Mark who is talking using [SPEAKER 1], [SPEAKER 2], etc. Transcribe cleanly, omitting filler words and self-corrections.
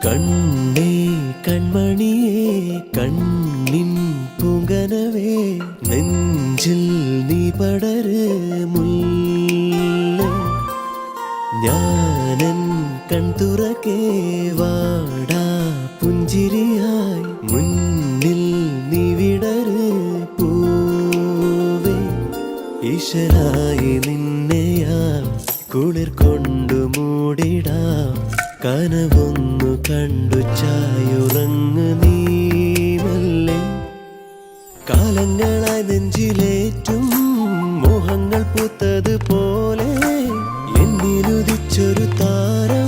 [SPEAKER 1] കണ്ണേ കൺമണിയേ കണ്ണിൻ പൂങ്കനവേ നെഞ്ചിൽ നീ പടര് മുല്ലേ ഞാനൻ കൺതുറക്കേ വാടാ പുഞ്ചിരിയായി മുന്നിൽ നീ വിടര് പൂവേ ഈശ്വരായി നിന്നെയാം കുളിർ കൊണ്ടു മൂടിടാം കനവൊന്നു കണ്ടു ചായുറങ്ങ് നീ മെല്ലെ കാലങ്ങളായി നെഞ്ചിലേറ്റും മോഹങ്ങൾ പൂത്തതുപോലെ എന്നിലുദിച്ചൊരു താരം